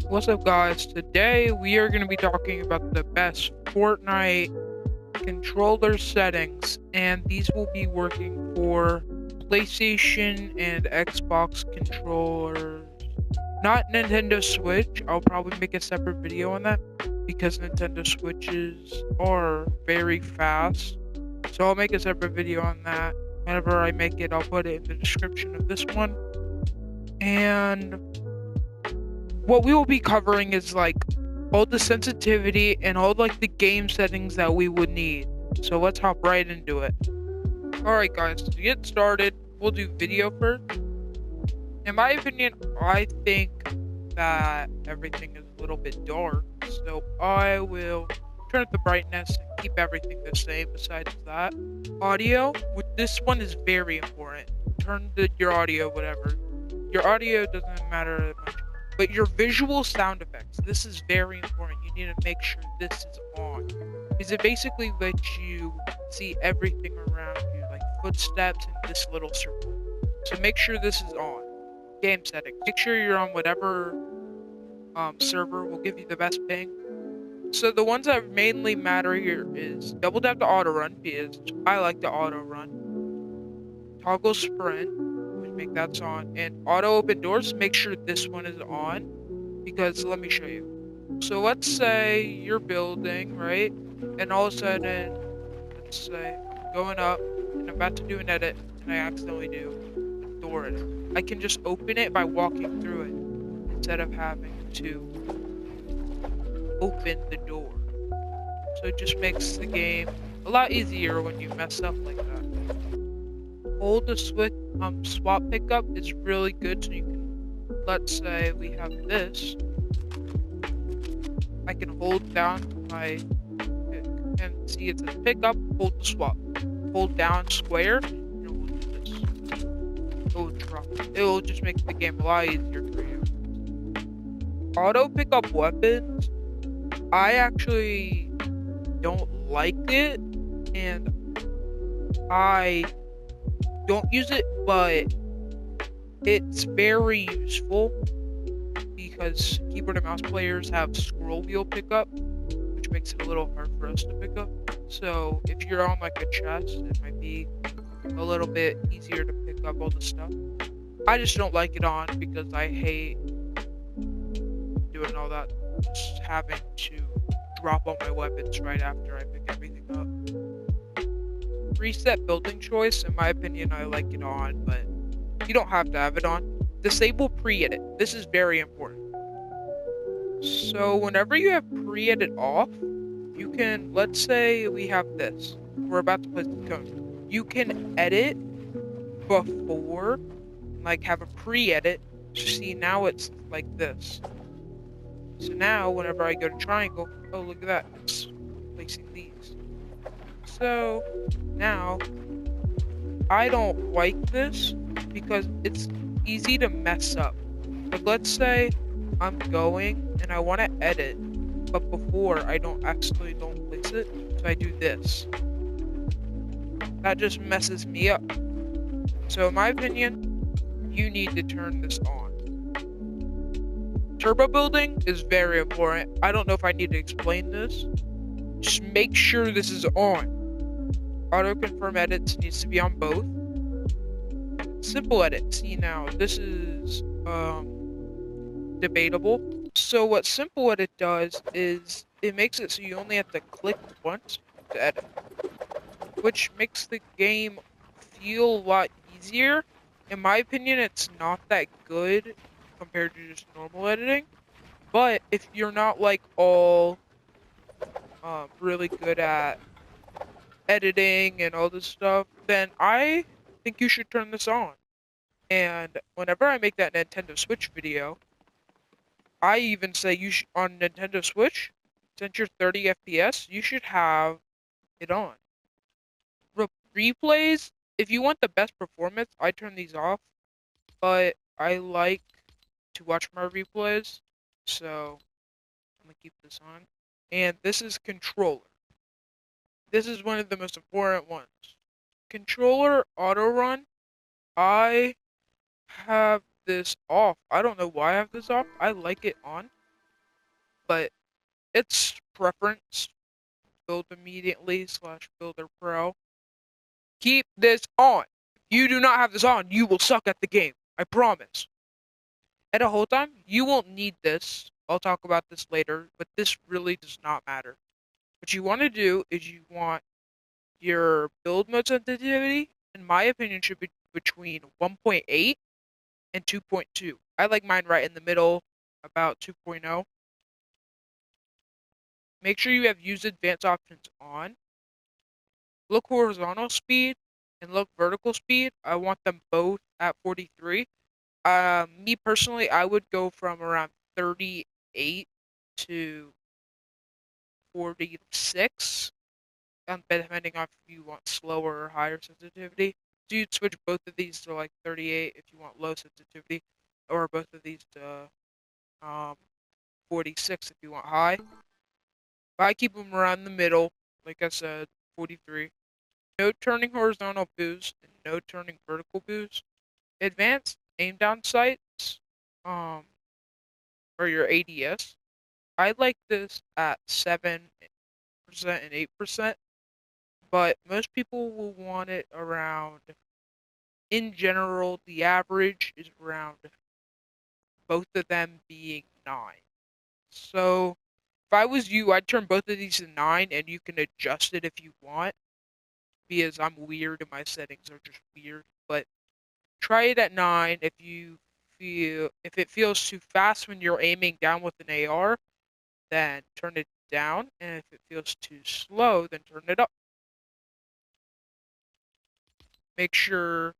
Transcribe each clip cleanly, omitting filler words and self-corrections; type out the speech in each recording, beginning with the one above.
What's up, guys? Today we are going to be talking about the best Fortnite controller settings, and these will be working for PlayStation and Xbox controllers, not Nintendo Switch. I'll probably make a separate video on that because Nintendo Switches are very fast. So I'll make a separate video on that. Whenever I make it, I'll put it in the description of this one. And what we will be covering is like all the sensitivity and all like the game settings that we would need. So let's hop right into it. Alright guys, to get started, we'll do video first. In my opinion, I think that everything is a little bit dark, so I will turn up the brightness and keep everything the same besides that. Audio, with this one is very important. Turn your audio, whatever. Your audio doesn't matter that much. But your visual sound effects, this is very important. You need to make sure this is on. Because it basically lets you see everything around you, like footsteps in this little circle. So make sure this is on. Game settings. Make sure you're on whatever server will give you the best ping. So the ones that mainly matter here is double tap to auto run, because I like to auto run. Toggle sprint, which make that's on, and auto open doors. Make sure this one is on, because let me show you. So let's say you're building, right? And all of a sudden, let's say going up, and I'm about to do an edit, and I accidentally do door edit. I can just open it by walking through it instead of having to open the door. So it just makes the game a lot easier when you mess up like that. Hold the switch swap pickup is really good, so you can, let's say we have this, I can hold down my pick and see it says pickup, hold the swap, hold down square, and it will do this. It will drop it. It will just make the game a lot easier for you. Auto pick up weapons, I actually don't like it, and I don't use it, but it's very useful because keyboard and mouse players have scroll wheel pickup, which makes it a little hard for us to pick up. So if you're on like a chest, it might be a little bit easier to pick up all the stuff. I just don't like it on because I hate doing all that, just having to drop all my weapons right after I pick everything up. Reset building choice, in my opinion, I like it on, but you don't have to have it on. Disable pre-edit. This is very important. So whenever you have pre-edit off, you can, let's say we have this. We're about to put the code. You can edit before, like have a pre-edit. See, now it's like this. So now whenever I go to triangle, oh look at that, it's placing these. So now I don't like this because it's easy to mess up. Like let's say I'm going and I want to edit, but before I don't place it, so I do this. That just messes me up. So in my opinion, you need to turn this on. Turbo building is very important. I don't know if I need to explain this. Just make sure this is on. Auto confirm edits needs to be on both. Simple edit. See now, this is debatable. So what simple edit does is it makes it so you only have to click once to edit, which makes the game feel a lot easier. In my opinion, it's not that good compared to just normal editing. But if you're not like all really good at editing and all this stuff, then I think you should turn this on. And whenever I make that Nintendo Switch video, I even say you should, on Nintendo Switch, since you're 30 FPS, you should have it on. Replays, if you want the best performance, I turn these off, but I like to watch my replays, so I'm gonna keep this on. And this is controller. This is one of the most important ones. Controller auto run, I have this off. I don't know why I have this off. I like it on but it's preference. Build immediately slash builder pro. Keep this on. If you do not have this on, you will suck at the game. I promise. At a whole time, you won't need this. I'll talk about this later, but this really does not matter. What you want to do is you want your build mode sensitivity, in my opinion, should be between 1.8 and 2.2. I like mine right in the middle, about 2.0. Make sure you have use advanced options on. Look horizontal speed and look vertical speed. I want them both at 43. Me personally, I would go from around 38 to 46, depending on if you want slower or higher sensitivity. So you'd switch both of these to like 38 if you want low sensitivity, or both of these to 46 if you want high. But I keep them around the middle, like I said, 43. No turning horizontal boost and no turning vertical boost. Advanced aim down sights, or your ADS. I like this at 7% and 8%, but most people will want it around, in general, the average is around both of them being 9. So if I was you, I'd turn both of these to 9, and you can adjust it if you want, because I'm weird and my settings are just weird. But try it at 9 if it feels too fast when you're aiming down with an AR, then turn it down, and if it feels too slow, then turn it up. Make sure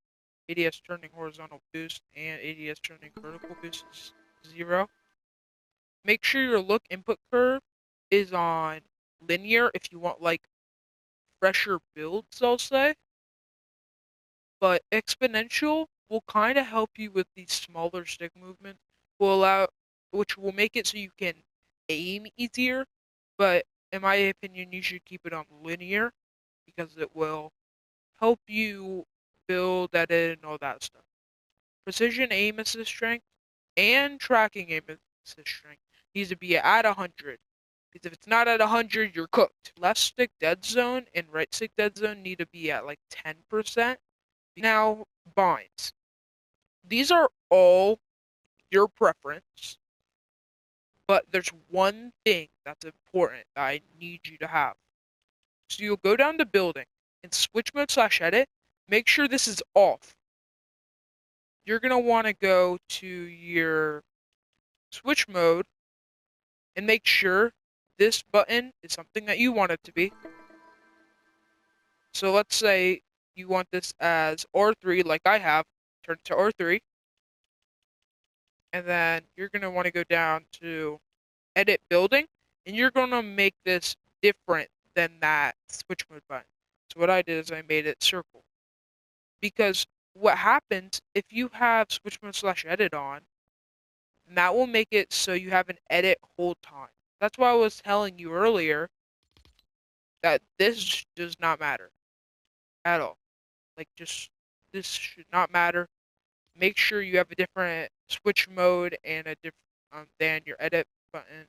ADS turning horizontal boost and ADS turning vertical boost is 0. Make sure your look input curve is on linear if you want like fresher builds, I'll say. But exponential will kind of help you with these smaller stick movements, which will make it so you can aim easier. But in my opinion, you should keep it on linear because it will help you build, edit, and all that stuff. Precision aim assist strength and tracking aim assist strength needs to be at 100. Because if it's not at 100, you're cooked. Left stick dead zone and right stick dead zone need to be at like 10%. Now, binds. These are all your preference, but there's one thing that's important that I need you to have. So you'll go down to building and switch mode slash edit. Make sure this is off. You're going to want to go to your switch mode and make sure this button is something that you want it to be. So let's say you want this as R3 like I have. Turn it to R3. And then you're going to want to go down to edit building, and you're going to make this different than that switch mode button. So what I did is I made it circle. Because what happens if you have switch mode slash edit on, and that will make it so you have an edit hold time. That's why I was telling you earlier that this does not matter at all. Like, just, this should not matter. Make sure you have a different switch mode and a different than your edit button,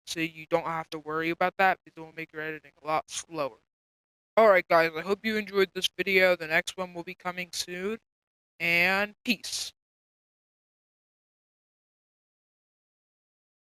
so you don't have to worry about that, because it will make your editing a lot slower. Alright guys, I hope you enjoyed this video. The next one will be coming soon, and peace.